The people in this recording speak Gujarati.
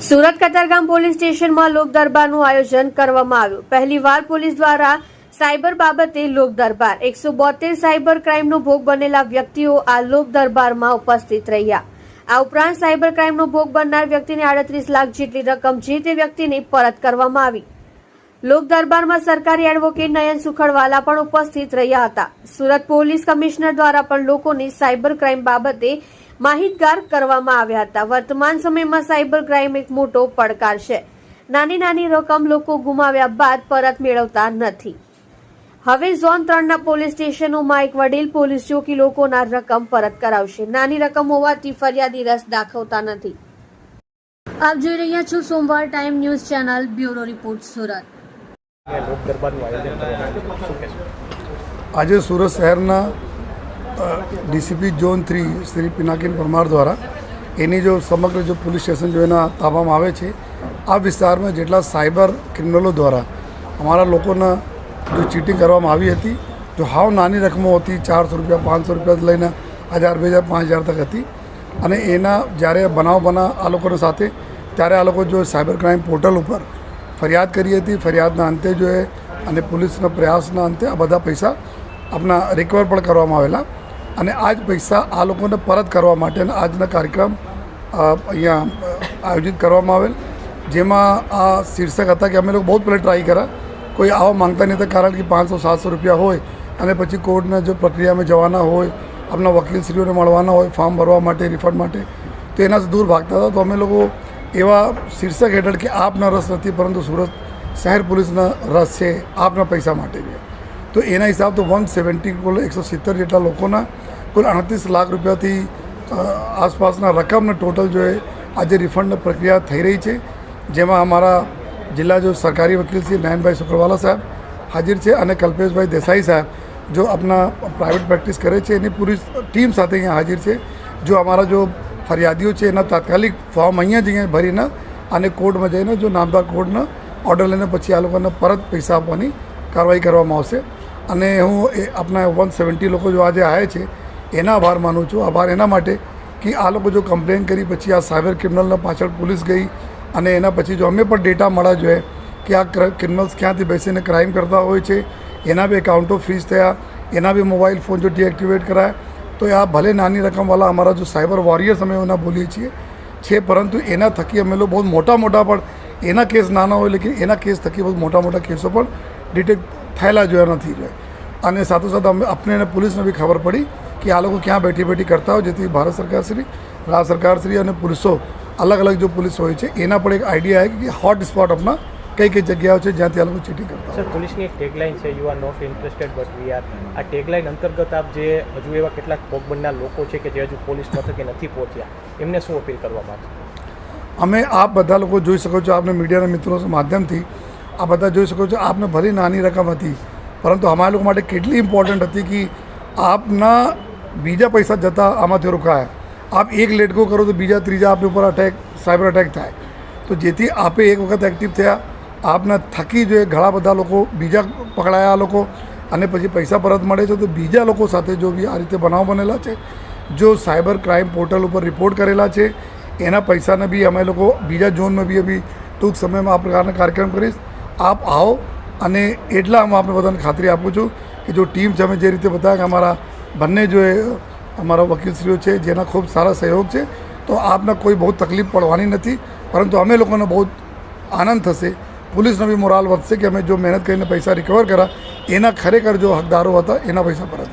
સુરત કતારગામ પોલીસ સ્ટેશનમાં લોક દરબારનું આયોજન કરવામાં આવ્યું। પહેલીવાર પોલીસ દ્વારા સાયબર બાબતે લોક દરબાર 172 સાયબર ક્રાઇમનો ભોગ બનેલા વ્યક્તિઓ આ લોક દરબારમાં ઉપસ્થિત રહ્યા। આ ઉપરાંત સાયબર ક્રાઇમનો ભોગ બનનાર વ્યક્તિને 38 લાખ જેટલી રકમ જે તે વ્યક્તિને પરત કરવામાં આવી। લોક દરબારમાં સરકારી એડવોકેટ નયન સુખડવાલા પણ ઉપસ્થિત રહ્યા હતા। સુરત પોલીસ કમિશનર દ્વારા પણ લોકોને સાયબર ક્રાઇમ બાબતે માહિતગાર કરવામાં આવ્યા હતા। વર્તમાન સમયમાં સાયબર ક્રાઇમ એક મોટો પડકાર છે। નાની નાની રકમ લોકો ગુમાવ્યા બાદ પરત મેળવતા નથી। હવે ઝોન 3ના પોલીસ સ્ટેશનોમાં એક વડીલ પોલીસ ચોકી લોકોના રકમ પરત કરાવશે। નાની રકમ હોવાથી ફરિયાદી રસ દાખવતા નથી। આપ જોઈ રહ્યા છો સોમવાર time news channel, bureau report Surat. આજે સુરત શહેરના ડીસીપી ઝોન 3 શ્રી પિનાકિન પરમાર દ્વારા એની જો સમગ્ર જો પોલીસ સ્ટેશન જો એના તાબામાં આવે છે, આ વિસ્તારમાં જેટલા સાયબર ક્રિમિનલો દ્વારા અમારા લોકોના જો ચીટિંગ કરવામાં આવી હતી, જો હાવ નાની રકમો હતી, 400 રૂપિયા 500 રૂપિયા લઈને 1000 2000 5000 તક હતી, અને એના જ્યારે બનાવ આ લોકોના સાથે ત્યારે આ લોકો જો સાયબર ક્રાઇમ પોર્ટલ ઉપર ફરિયાદ કરી હતી। ફરિયાદના અંતે જો એ અને પોલીસના પ્રયાસના અંતે આ બધા પૈસા આપણા રિકવર પણ કરવામાં આવેલા, અને આ જ પૈસા આ લોકોને પરત કરવા માટેના આજના કાર્યક્રમ અહીંયા આયોજિત કરવામાં આવેલ, જેમાં આ શીર્ષક હતા કે અમે લોકો બહુ પહેલાં ટ્રાય કર્યા, કોઈ આવા માંગતા નહીં હતા, કારણ કે 500-700 રૂપિયા હોય અને પછી કોર્ટના જો પ્રક્રિયામાં જવાના હોય, આપણા વકીલશ્રીઓને મળવાના હોય ફોર્મ ભરવા માટે, રિફંડ માટે, તો એનાથી દૂર ભાગતા હતા। તો અમે લોકો એવા શીર્ષક હેઠળ કે આપના રસ નથી પરંતુ સુરત શહેર પોલીસના રસ છે, આપના પૈસા માટે છે, તો એના હિસાબ તો 170 કુલ 170 જેટલા લોકોના કુલ 38 લાખ રૂપિયાથી આસપાસના રકમના ટોટલ જો આજે રિફંડની પ્રક્રિયા થઈ રહી છે, જેમાં અમારા જિલ્લા જો સરકારી વકીલ શ્રી નયનભાઈ સુખડવાલા સાહેબ હાજર છે, અને કલ્પેશભાઈ દેસાઈ સાહેબ જો આપણા પ્રાઇવેટ પ્રેક્ટિસ કરે છે એની પૂરી ટીમ સાથે અહીંયા હાજર છે। જો અમારા જો ફરિયાદીઓ છે એના તાત્કાલિક ફોર્મ અહીંયા જ અહીંયા ભરીને અને કોર્ટમાં જઈને જો નામદાર કોર્ટના ઓર્ડર લઈને પછી આ લોકોને પરત પૈસા આપવાની કાર્યવાહી કરવામાં આવશે। અને હું એ આપણા 170 લોકો જો આજે આવ્યા છે એના આભાર માનું છું। આભાર એના માટે કે આ લોકો જો કમ્પ્લેન કરી પછી આ સાયબર ક્રિમિનલના પાછળ પોલીસ ગઈ, અને એના પછી જો અમે પણ ડેટા મળ્યા જોઈએ કે આ ક્રિમિનલ્સ ક્યાંથી બેસીને ક્રાઇમ કરતા હોય છે, એના બી એકાઉન્ટો ફ્રીઝ થયા, એના બી મોબાઈલ ફોન જો ડીએક્ટિવેટ કરાય, તો આ ભલે નાની રકમવાળા અમારા જો સાયબર વોરિયર્સ અમે એના બોલીએ છીએ, પરંતુ એના થકી અમે લોકો બહુ મોટા પણ એના કેસ નાના હોય, લેકિન એના કેસ થકી બહુ મોટા કેસો પણ ડિટેક્ટ થયેલા જોયા નથી જોઈએ। અને સાથોસાથ અમે આપણે પોલીસને બી ખબર પડી કે આ લોકો ક્યાં બેઠી કરતા હોય, જેથી ભારત સરકારશ્રી, રાજ્ય સરકારશ્રી અને પોલીસો અલગ જો પોલીસ હોય છે એના પણ એક આઈડિયા આવે કે હોટ સ્પોટ આપણા કઈ જગ્યાઓ છે જ્યાંથી આ લોકો ચીટિંગ કરતા હોય। સર, પોલીસની એક ટેગલાઇન છે, you are not interested but we are. આ ટેગલાઇન અંતર્ગત આપ જે હજુ એવા કેટલાક ભોગ બનનાર લોકો છે કે જે હજુ પોલીસ મથકે નથી પહોંચ્યા, એમને શું અપીલ કરવા માંગશો? અમે આપ બધા લોકો જોઈ શકો છો, આપને મીડિયાના મિત્રો માધ્યમથી આ બધા જોઈ શકો છો, આપને ભલે નાની રકમ હતી પરંતુ અમારા લોકો માટે કેટલી ઇમ્પોર્ટન્ટ હતી કે આપના બીજા પૈસા જતા આમાંથી રોકાયા। આપ એક લેટગો કરો તો બીજા ત્રીજા આપની ઉપર સાયબર અટેક થાય, તો જેથી આપે એક વખત એક્ટિવ થયા, આપના થકી જો ઘણા બધા લોકો બીજા પકડાયા લોકો, અને પછી પૈસા પરત મળે છે, તો બીજા લોકો સાથે જો બી આ રીતે બનાવ બનેલા છે, જો સાયબર ક્રાઇમ પોર્ટલ ઉપર રિપોર્ટ કરેલા છે, એના પૈસાને બી અમે લોકો બીજા ઝોનમાં બી ટૂંક સમયમાં આ પ્રકારના કાર્યક્રમ કરીશ। આપ આવો, અને એટલા હું આપણે બધાને ખાતરી આપું છું કે જો ટીમ છે, અમે જે રીતે બતાવ્યા કે અમારા બંને જો અમારા વકીલશ્રીઓ છે જેના ખૂબ સારા સહયોગ છે, તો આપને કોઈ બહુ તકલીફ પડવાની નથી, પરંતુ અમે લોકોને બહુ આનંદ થશે, પોલીસનો બી મોરાલ વધશે કે અમે જો મહેનત કરીને પૈસા રિકવર કર્યા એના ખરેખર જો હકદારો હતા એના પૈસા પરત